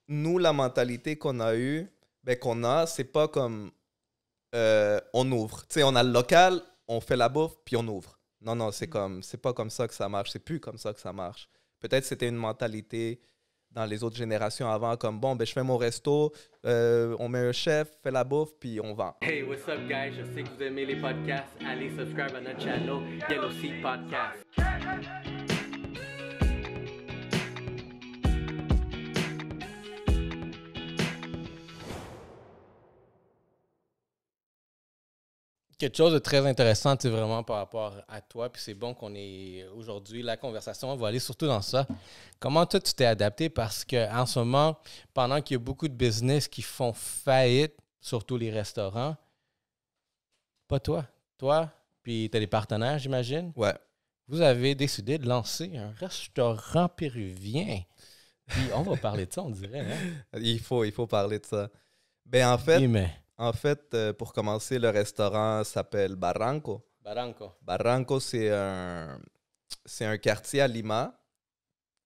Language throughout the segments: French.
nous, la mentalité qu'on a eue, c'est pas comme on ouvre. Tu sais, on a le local, on fait la bouffe, puis on ouvre. Non, non, c'est pas comme ça que ça marche. C'est plus comme ça que ça marche. Peut-être c'était une mentalité dans les autres générations avant, comme bon, ben je fais mon resto, on met un chef, fait la bouffe, puis on vend. Hey, what's up, guys? Je sais que vous aimez les podcasts. Allez subscribe à notre channel Yellow Seat Podcast. Quelque chose de très intéressant, tu sais, vraiment par rapport à toi. Puis c'est bon qu'on est aujourd'hui, la conversation va aller surtout dans ça. Comment toi, tu t'es adapté? Parce qu'en ce moment, pendant qu'il y a beaucoup de business qui font faillite, surtout les restaurants, pas toi. Toi, puis tu as des partenaires, j'imagine. Ouais. Vous avez décidé de lancer un restaurant péruvien. Puis on va parler de ça, on dirait. Hein? Il faut parler de ça. Ben, en fait, pour commencer, le restaurant s'appelle Barranco. Barranco, c'est un quartier à Lima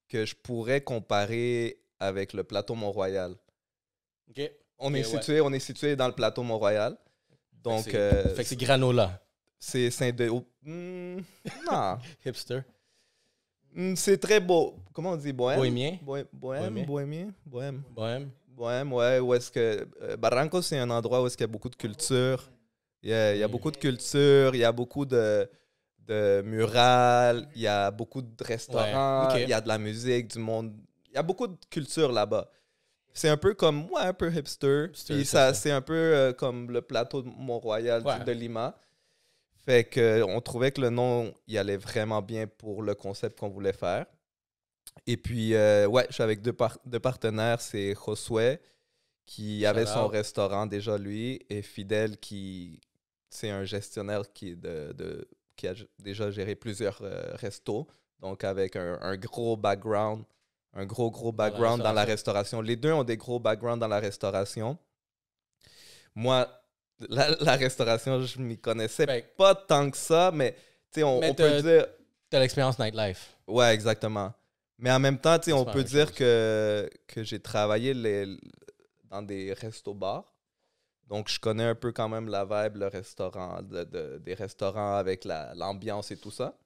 que je pourrais comparer avec le plateau Mont-Royal. OK. On est situé dans le plateau Mont-Royal. Donc, fait que c'est granola. C'est non. Hipster. C'est très beau. Comment on dit? Bohémien. Bohème, ouais. Où est-ce que Barranco, c'est un endroit où est-ce qu'il y a beaucoup de culture. Il y a beaucoup de culture, il y a beaucoup de murales, il y a beaucoup de restaurants, il y a de la musique, du monde. Il y a beaucoup de culture là-bas. C'est un peu comme, un peu hipster. Puis c'est un peu comme le plateau de Mont-Royal de Lima. Fait qu'on trouvait que le nom, il allait vraiment bien pour le concept qu'on voulait faire. Et puis, je suis avec deux partenaires. C'est Josué, qui avait son restaurant déjà, lui, et Fidel, qui c'est un gestionnaire qui a déjà géré plusieurs restos. Donc, avec un gros background, un gros background dans la restauration. Les deux ont des gros backgrounds dans la restauration. Moi, la restauration, je m'y connaissais pas tant que ça, mais on peut dire... T'as l'expérience nightlife. Ouais, exactement. Mais en même temps, on peut dire que j'ai travaillé dans des restos-bars. Donc, je connais un peu quand même la vibe, le restaurant, des restaurants avec l'ambiance et tout ça.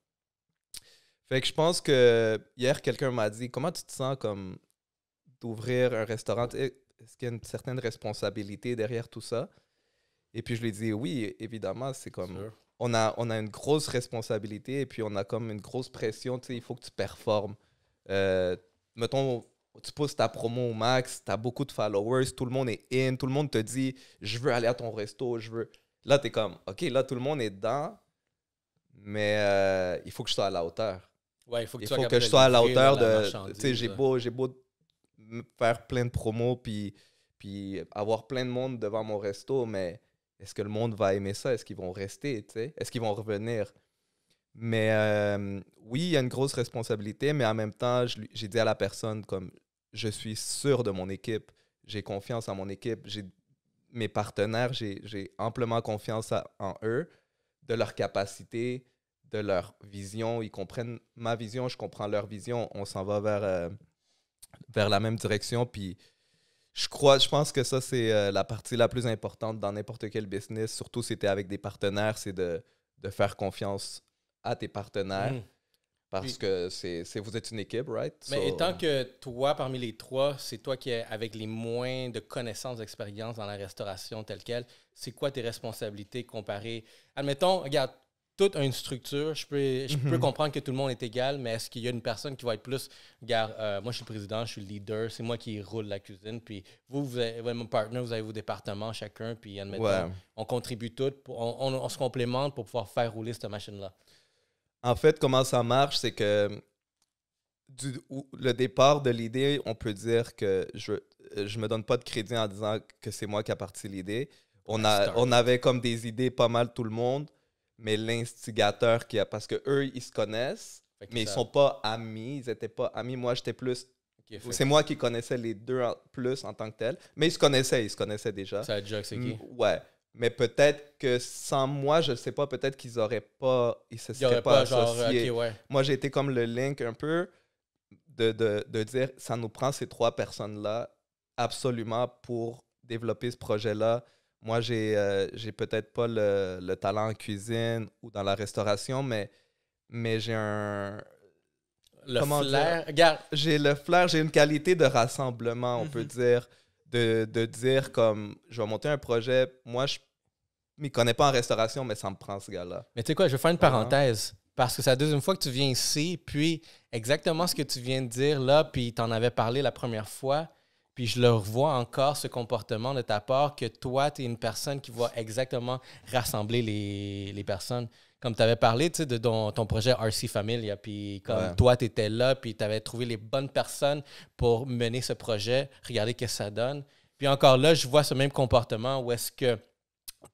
Fait que je pense que hier, quelqu'un m'a dit « Comment tu te sens comme d'ouvrir un restaurant? Est-ce qu'il y a une certaine responsabilité derrière tout ça? » Et puis, je lui ai dit « Oui, évidemment, c'est comme... Sure. On a une grosse responsabilité et puis on a comme une grosse pression. Il faut que tu performes. Mettons, tu pousses ta promo au max, tu as beaucoup de followers, tout le monde est in, tout le monde te dit « Je veux aller à ton resto, je veux... » Là, tu es comme « OK, là, tout le monde est dedans, mais il faut que je sois à la hauteur. » Ouais, il faut que je sois à la hauteur de... Tu sais, j'ai beau faire plein de promos puis avoir plein de monde devant mon resto, mais est-ce que le monde va aimer ça? Est-ce qu'ils vont rester? Est-ce qu'ils vont revenir? Mais oui, il y a une grosse responsabilité, mais en même temps, j'ai dit à la personne comme je suis sûr de mon équipe, j'ai confiance en mon équipe, mes partenaires, j'ai amplement confiance en eux, de leur capacité, de leur vision. Ils comprennent ma vision, je comprends leur vision. On s'en va vers la même direction. Puis je pense que ça, c'est la partie la plus importante dans n'importe quel business, surtout si tu es avec des partenaires, c'est de faire confiance à tes partenaires. Parce que vous êtes une équipe, right? Mais étant que toi, parmi les trois, c'est toi qui es avec les moins de connaissances, d'expérience dans la restauration telle quelle, c'est quoi tes responsabilités comparées? Admettons, regarde, tout a une structure. Je peux comprendre que tout le monde est égal, mais est-ce qu'il y a une personne qui va être plus... Regarde, moi, je suis le président, je suis le leader, c'est moi qui roule la cuisine, puis vous avez mon partenaire, vous avez vos départements chacun, puis admettons, on contribue tous, on se complémente pour pouvoir faire rouler cette machine-là. En fait, comment ça marche, c'est que le départ de l'idée, on peut dire que je me donne pas de crédit en disant que c'est moi qui a parti l'idée. On avait comme des idées pas mal tout le monde, mais l'instigateur parce que eux ils se connaissent, mais ils sont pas amis, ils étaient pas amis. Moi, j'étais plus... c'est moi qui connaissais les deux plus en tant que tel, mais ils se connaissaient déjà. Ça a déjà c'est qui? Ouais. Mais peut-être que sans moi, je ne sais pas, peut-être qu'ils se seraient pas associés. Moi, j'ai été comme le link un peu de dire, ça nous prend ces trois personnes-là absolument pour développer ce projet-là. Moi, j'ai peut-être pas le talent en cuisine ou dans la restauration, mais j'ai Le comment flair. dire? Regarde, J'ai le flair, j'ai une qualité de rassemblement, on peut dire, de dire comme, je vais monter un projet. Moi, je m'y connais pas en restauration, mais ça me prend ce gars-là. mais tu sais quoi, je vais faire une Voilà. parenthèse. Parce que c'est la deuxième fois que tu viens ici, puis exactement ce que tu viens de dire là, puis tu en avais parlé la première fois, puis je le revois encore, ce comportement de ta part, que toi, tu es une personne qui va exactement rassembler les personnes. Comme tu avais parlé, tu sais, de ton projet RC Familia, puis comme Ouais. toi, tu étais là, puis tu avais trouvé les bonnes personnes pour mener ce projet, regarder ce que ça donne. Puis encore là, je vois ce même comportement où est-ce que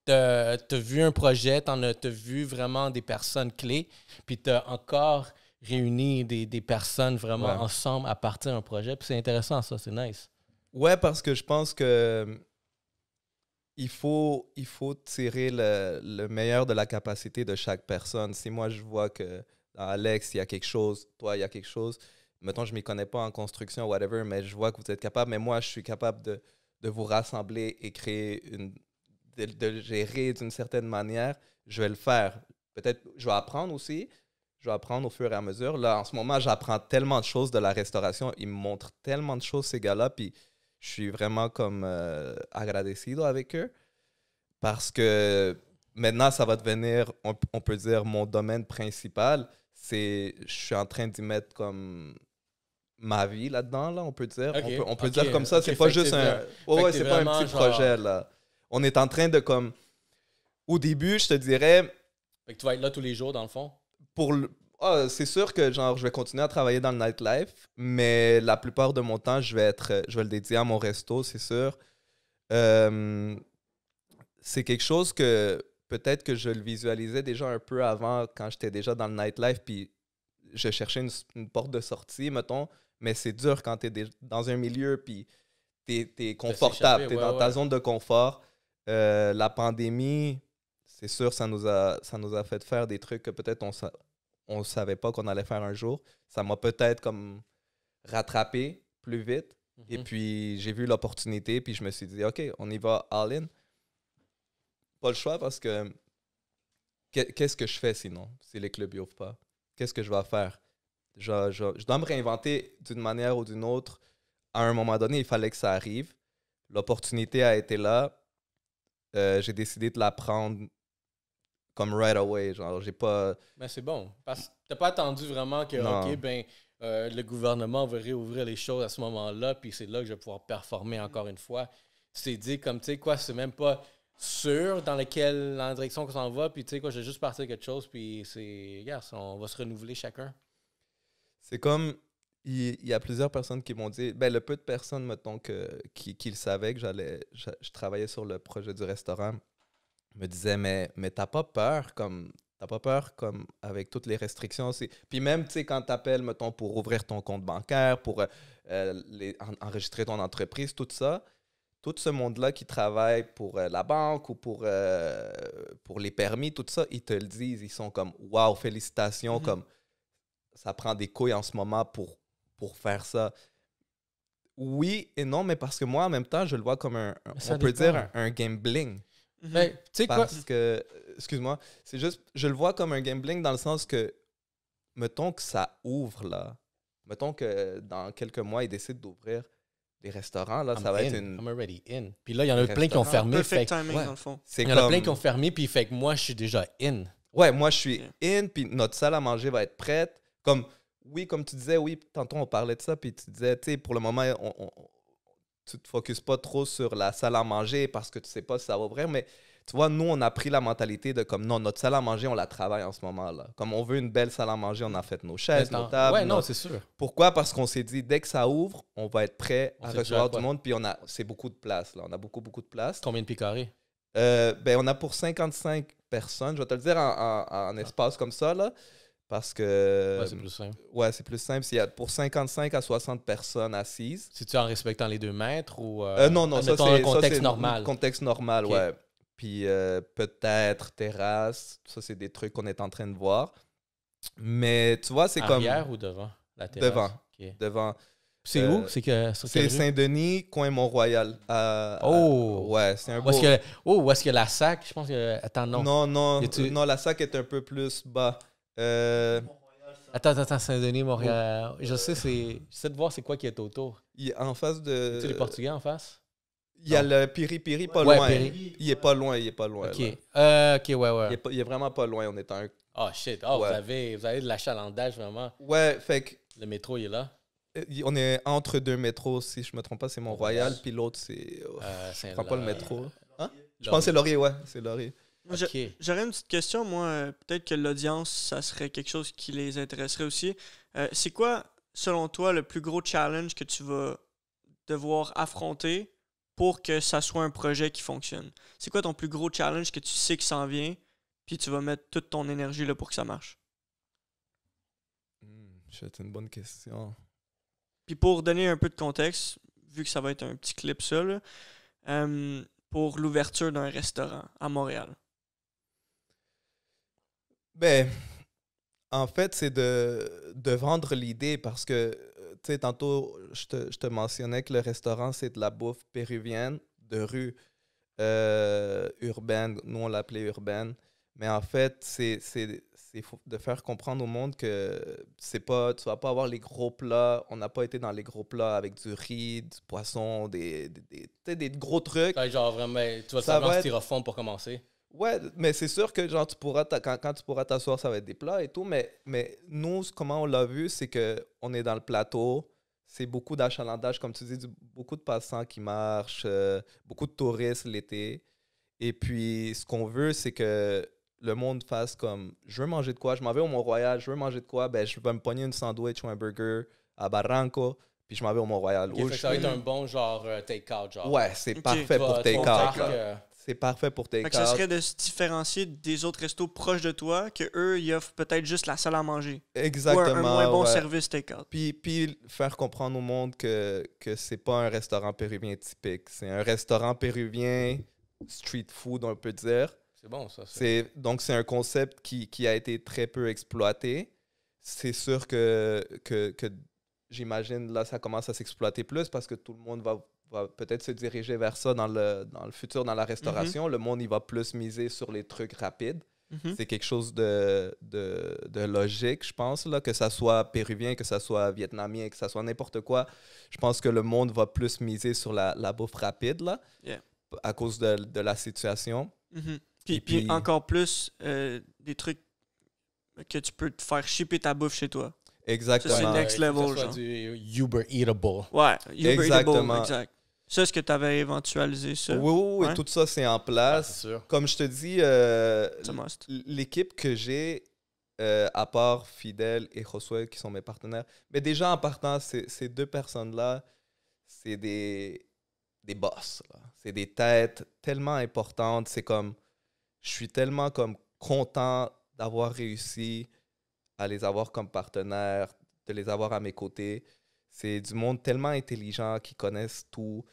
t'as vu un projet, t'as vu vraiment des personnes clés, puis t'as encore réuni des personnes vraiment Ouais. ensemble à partir d'un projet. Puis c'est intéressant, ça, c'est nice. Ouais, parce que je pense que il faut tirer le meilleur de la capacité de chaque personne. Si moi, je vois que dans Alex, il y a quelque chose, toi, il y a quelque chose, mettons, je ne m'y connais pas en construction, whatever, mais je vois que vous êtes capable, mais moi, je suis capable de vous rassembler et créer de le gérer d'une certaine manière, je vais le faire. Peut-être, je vais apprendre aussi. Je vais apprendre au fur et à mesure. Là, en ce moment, j'apprends tellement de choses de la restauration. Ils me montrent tellement de choses, ces gars-là, puis je suis vraiment comme agradecido avec eux parce que maintenant, ça va devenir, on peut dire, mon domaine principal. Je suis en train d'y mettre comme ma vie là-dedans, là, on peut dire. Ok, On peut ok, dire comme ça, ok, c'est pas fait que juste t'es un... fait Ouais, que ouais, t'es c'est pas un vraiment petit genre- projet, là. On est en train de comme... Au début, je te dirais, Fait que tu vas être là tous les jours, dans le fond. pour le- c'est sûr que genre je vais continuer à travailler dans le nightlife, mais la plupart de mon temps, je vais le dédier à mon resto, c'est sûr. Euh, c'est quelque chose que peut-être que je le visualisais déjà un peu avant quand j'étais déjà dans le nightlife, puis je cherchais une porte de sortie, mettons, mais c'est dur quand tu es dans un milieu, puis t'es confortable, s'échapper, tu es ouais, dans ta ouais. zone de confort. La pandémie, c'est sûr, ça nous a fait faire des trucs que peut-être on ne savait pas qu'on allait faire un jour. Ça m'a peut-être comme rattrapé plus vite. Et Mhm. puis, j'ai vu l'opportunité, puis je me suis dit, OK, on y va all-in. Pas le choix parce que qu'est-ce que je fais sinon, si les clubs n'ouvrent pas? Qu'est-ce que je vais faire? Je dois me réinventer d'une manière ou d'une autre. À un moment donné, il fallait que ça arrive. L'opportunité a été là. J'ai décidé de la prendre comme right away. Genre, j'ai pas. Mais c'est bon. Parce que t'as pas attendu vraiment que, Non. OK, ben, le gouvernement va réouvrir les choses à ce moment-là, puis c'est là que je vais pouvoir performer encore une fois. C'est dit comme, tu sais quoi, c'est même pas sûr dans la direction qu'on s'en va, puis tu sais quoi, je vais juste partir quelque chose, puis c'est, regarde, on va se renouveler chacun. C'est comme. Il y a plusieurs personnes qui m'ont dit. Ben, le peu de personnes, mettons, qui le savaient que je travaillais sur le projet du restaurant, me disaient, mais t'as pas peur comme. T'as pas peur comme avec toutes les restrictions. Puis même, tu sais, quand t'appelles, mettons, pour ouvrir ton compte bancaire, pour enregistrer ton entreprise, tout ça, tout ce monde-là qui travaille pour la banque ou pour les permis, tout ça, ils te le disent. Ils sont comme, waouh, félicitations, comme ça prend des couilles en ce moment pour faire ça. Oui et non, mais parce que moi, en même temps, je le vois comme Ça on peut dépend. dire un gambling. Ben, tu sais quoi, Parce que, excuse-moi, c'est juste, je le vois comme un gambling dans le sens que, mettons que ça ouvre là. Mettons que dans quelques mois, ils décident d'ouvrir des restaurants, là, ça va être une. I'm already in. Puis là, il y en a Un plein qui ont restaurant. fermé. Perfect Fait, timing, ouais. dans le fond. C'est il y en a comme. plein qui ont fermé, puis fait que moi, je suis déjà in. Ouais, moi, je suis Ok. in, puis notre salle à manger va être prête. Comme, oui, comme tu disais, oui, tantôt on parlait de ça, puis tu disais, tu sais, pour le moment, tu te focuses pas trop sur la salle à manger parce que tu sais pas si ça va ouvrir, mais tu vois, nous, on a pris la mentalité de comme, non, notre salle à manger, on la travaille en ce moment-là. Comme on veut une belle salle à manger, on a fait nos chaises, nos tables. Ouais, non, c'est sûr. Pourquoi? Parce qu'on s'est dit, dès que ça ouvre, on va être prêt On à sait recevoir déjà du quoi. monde, puis c'est beaucoup de place, là. On a beaucoup, beaucoup de place. Combien de pieds carrés? Ben, on a pour 55 personnes. Je vais te le dire en espace comme ça, là. Parce que. Ouais, c'est plus simple. Ouais, c'est plus simple. Il y a pour 55 à 60 personnes assises. Si tu en respectant les 2 mètres ou. Non, ça, admettons, c'est un contexte ça, c'est normal. Contexte normal, Ok. ouais. Puis peut-être terrasse. Ça, c'est des trucs qu'on est en train de voir. Mais tu vois, c'est comme Arrière ou devant la terrasse? devant. Ok. devant. C'est où? C'est que sur quelle C'est rue? Saint-Denis, coin Mont-Royal. Ouais, c'est un beau... Où est-ce que la SAC? Je pense que... Attends, non. Non, Y a-tu- non, la SAC est un peu plus bas. Attends, Saint-Denis, Montréal. Je sais, j'essaie de voir c'est quoi qui est autour. Il est en face de... Tu sais, les Portugais en face? Il y a le Piri-Piri pas Ouais, loin. Piri. Il est pas loin. OK. là. OK, ouais. Il est vraiment pas loin. On est un... Oh, shit. Oh, Ouais. vous avez de l'achalandage, vraiment. Ouais, fait que Le métro, il est là. on est entre deux métros, si je me trompe pas, c'est Mont-Royal, puis l'autre, c'est... je prends pas le métro. Hein? Je pense que c'est Laurier, ouais, c'est Laurier. OK. J'aurais une petite question, moi. Peut-être que l'audience, ça serait quelque chose qui les intéresserait aussi. C'est quoi, selon toi, le plus gros challenge que tu vas devoir affronter pour que ça soit un projet qui fonctionne? C'est quoi ton plus gros challenge que tu sais qui s'en vient, puis tu vas mettre toute ton énergie là pour que ça marche? C'est une bonne question. Puis pour donner un peu de contexte, vu que ça va être un petit clip ça, là, pour l'ouverture d'un restaurant à Montréal. Ben, en fait, c'est de vendre l'idée parce que, tu sais, tantôt, je te mentionnais que le restaurant, c'est de la bouffe péruvienne de rue urbaine. Nous, on l'appelait urbaine. Mais en fait, c'est de faire comprendre au monde que c'est pas, tu vas pas avoir les gros plats. On n'a pas été dans les gros plats avec du riz, du poisson, tu sais, des gros trucs. Ouais, genre, vraiment, tu vas te Ça servir va en être- styrofoam pour commencer. Ouais, mais c'est sûr que genre, quand tu pourras t'asseoir, ça va être des plats et tout. Mais nous, comment on l'a vu, c'est qu'on est dans le plateau. C'est beaucoup d'achalandage, comme tu dis, beaucoup de passants qui marchent, beaucoup de touristes l'été. Et puis, ce qu'on veut, c'est que le monde fasse comme je veux manger de quoi, je m'en vais au Mont-Royal, je veux manger de quoi, ben je vais me pogner une sandwich ou un burger à Barranco, puis je m'en vais au Mont-Royal. Ok, fait que ça va être un bon genre take-out, genre. Ouais, c'est Ok. parfait Tu vas- pour tu vas au take-out. parc, là. C'est parfait pour Fait que ça take-out. serait de se différencier des autres restos proches de toi, que eux ils offrent peut-être juste la salle à manger. Exactement. Ou un moins bon ouais. service take-out. Puis faire comprendre au monde que c'est pas un restaurant péruvien typique. C'est un restaurant péruvien, street food, on peut dire. C'est bon, ça. Donc, c'est un concept qui a été très peu exploité. C'est sûr que j'imagine, là, ça commence à s'exploiter plus parce que tout le monde va peut-être se diriger vers ça dans le futur, dans la restauration. Le monde, il va plus miser sur les trucs rapides. Mhm. C'est quelque chose de logique, je pense, là, que ça soit péruvien, que ça soit vietnamien, que ça soit n'importe quoi. Je pense que le monde va plus miser sur la bouffe rapide, là, Yeah. à cause de la situation. Mhm. Et Puis puis- encore plus, des trucs que tu peux te faire shipper ta bouffe chez toi. Exactement. Ça, c'est next Il faut que level, ça soit genre. du Uber Eatable. Ouais, Uber Eatable, Exactement. exact. Ça, est-ce que tu avais éventualisé ça? Oui, Ouais. tout ça, c'est en Ah, place. c'est sûr. Comme je te dis, C'est un must. l'équipe que j'ai, à part Fidel et Josué, qui sont mes partenaires, mais déjà en partant, ces deux personnes-là, c'est des boss, là. C'est des têtes tellement importantes. C'est comme, je suis tellement comme content d'avoir réussi à les avoir comme partenaires, de les avoir à mes côtés. C'est du monde tellement intelligent qui connaissent tout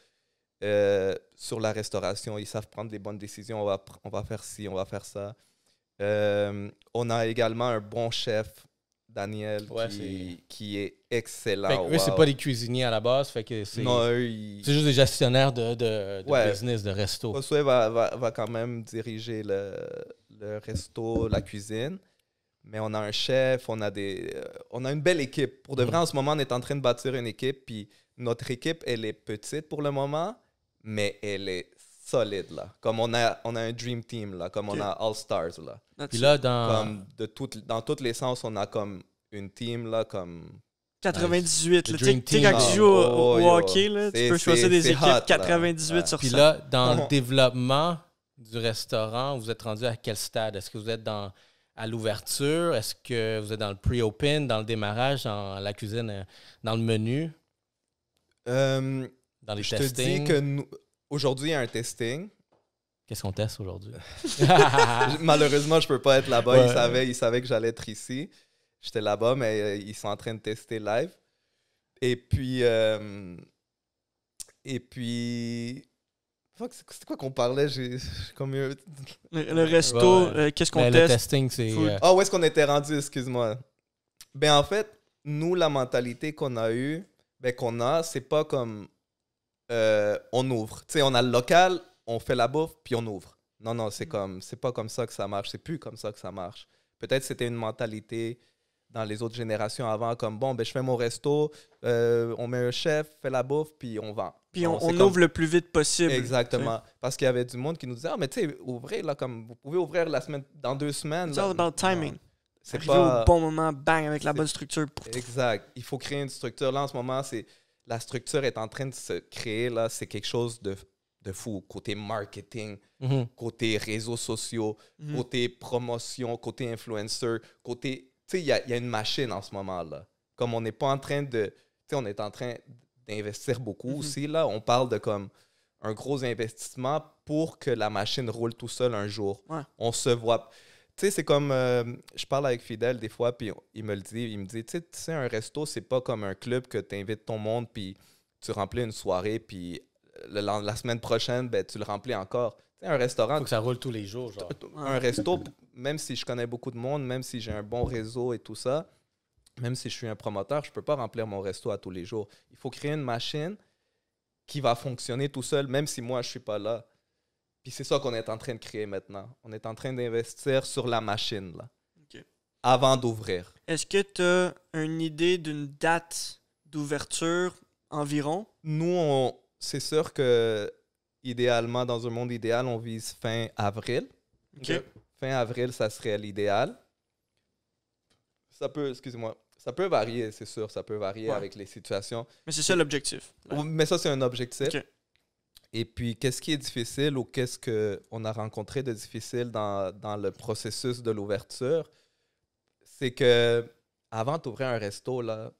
sur la restauration. Ils savent prendre des bonnes décisions. On va faire ci, on va faire ça. On a également un bon chef, Daniel, Ouais, qui est excellent. Fait que eux, c'est Wow. pas des cuisiniers à la base, fait que c'est Non, eux, ils... c'est juste des gestionnaires de Ouais. business, de resto. Josué va quand même diriger le resto, la cuisine. Mais on a un chef, on a une belle équipe. Pour de vrai, en ce moment, on est en train de bâtir une équipe. Puis notre équipe, elle est petite pour le moment, mais elle est solide, là. Comme on a un Dream Team, là. Comme Ok. on a All Stars, là. Puis là, dans... Comme dans tous les sens, on a comme une team, là, comme... 98, Le là. Tu Dream sais, quand Team. tu joues au Oh, yo. hockey, là, tu C'est- peux choisir c'est- des c'est équipes hot, là. 98 Ouais. sur Puis 100. là, dans le développement du restaurant, vous êtes rendu à quel stade? Est-ce que vous êtes à l'ouverture? Est-ce que vous êtes dans le pre-open, dans le démarrage, dans la cuisine, dans le menu, Euh, dans les je te testings? dis que aujourd'hui, il y a un testing. Qu'est-ce qu'on teste aujourd'hui? Malheureusement, je peux pas être là-bas. Ouais. Ils savaient que j'allais être ici. J'étais là-bas, mais ils sont en train de tester live. Et puis... Fuck, c'est quoi qu'on parlait? J'ai comme eu... Le resto, Ouais. qu'est-ce qu'on Mais le teste? testing, c'est... Food. Ah, où est-ce qu'on était rendu? Excuse-moi. Ben, en fait, nous, la mentalité qu'on a eue... qu'on a, c'est pas comme on ouvre. Tu sais, on a le local, on fait la bouffe, puis on ouvre. Non, c'est pas comme ça que ça marche. C'est plus comme ça que ça marche. Peut-être c'était une mentalité dans les autres générations avant, comme bon, ben, je fais mon resto, on met un chef, fait la bouffe, puis on vend. Puis on ouvre le plus vite possible. Exactement. Parce qu'il y avait du monde qui nous disait, ah, mais tu sais, ouvrez, là, comme vous pouvez ouvrir dans 2 semaines. It's là. all about timing. Non, c'est Arriver pas... au bon moment, bang, avec la bonne structure. Exact. Il faut créer une structure. Là, en ce moment, la structure est en train de se créer. Là, c'est quelque chose de fou. Côté marketing, côté réseaux sociaux, côté promotion, côté influencer, côté... Tu sais, il y a une machine en ce moment-là. Comme on n'est pas en train de... Tu sais, on est en train d'investir beaucoup aussi, là. On parle de comme un gros investissement pour que la machine roule tout seul un jour. Ouais. On se voit... Tu sais, c'est comme... je parle avec Fidèle des fois, puis il me dit, tu sais, un resto, c'est pas comme un club que tu invites ton monde, puis tu remplis une soirée, puis la semaine prochaine, ben, tu le remplis encore. Tu sais, un restaurant... Faut que ça roule tous les jours, genre. Un resto, même si je connais beaucoup de monde, même si j'ai un bon réseau et tout ça, même si je suis un promoteur, je peux pas remplir mon resto à tous les jours. Il faut créer une machine qui va fonctionner tout seul, même si moi, je suis pas là. Puis c'est ça qu'on est en train de créer maintenant. On est en train d'investir sur la machine, là, avant d'ouvrir. Est-ce que tu as une idée d'une date d'ouverture environ? Nous, c'est sûr que idéalement, dans un monde idéal, on vise fin avril. OK. Fin avril, ça serait l'idéal. Ça peut varier, c'est sûr. Ça peut varier avec les situations. Mais c'est ça l'objectif. Mais ça, c'est un objectif. OK. Et puis, qu'est-ce qui est difficile ou qu'est-ce qu'on a rencontré de difficile dans le processus de l'ouverture? C'est que avant d'ouvrir un resto, là,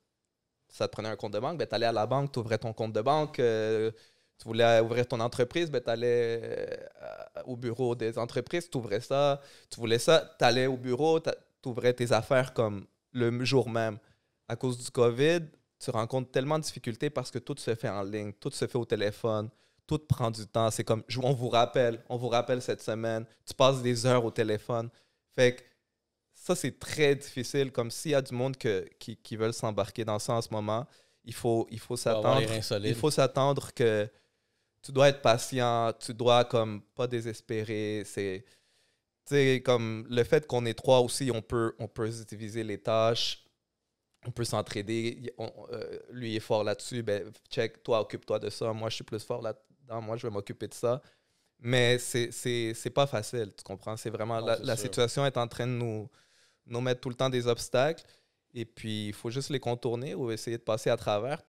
ça te prenait un compte de banque, ben, tu allais à la banque, tu ouvrais ton compte de banque. Tu voulais ouvrir ton entreprise, ben, tu allais au bureau des entreprises, tu ouvrais ça. Tu voulais ça, tu allais au bureau, tu ouvrais tes affaires comme le jour même. À cause du COVID, tu rencontres tellement de difficultés parce que tout se fait en ligne, tout se fait au téléphone, tout prend du temps. C'est comme, on vous rappelle cette semaine, tu passes des heures au téléphone. Fait que ça, c'est très difficile. Comme s'il y a du monde qui veulent s'embarquer dans ça en ce moment, il faut s'attendre. Il faut s'attendre que tu dois être patient, tu dois comme pas désespérer. C'est, tu sais, comme le fait qu'on est 3 aussi, on peut se diviser les tâches, on peut s'entraider. Lui est fort là-dessus, ben check, toi occupe-toi de ça. Moi, je suis plus fort là-dedans, moi, je vais m'occuper de ça. Mais c'est pas facile, tu comprends? C'est vraiment, la situation est en train de nous mettre tout le temps des obstacles. Et puis, il faut juste les contourner ou essayer de passer à travers.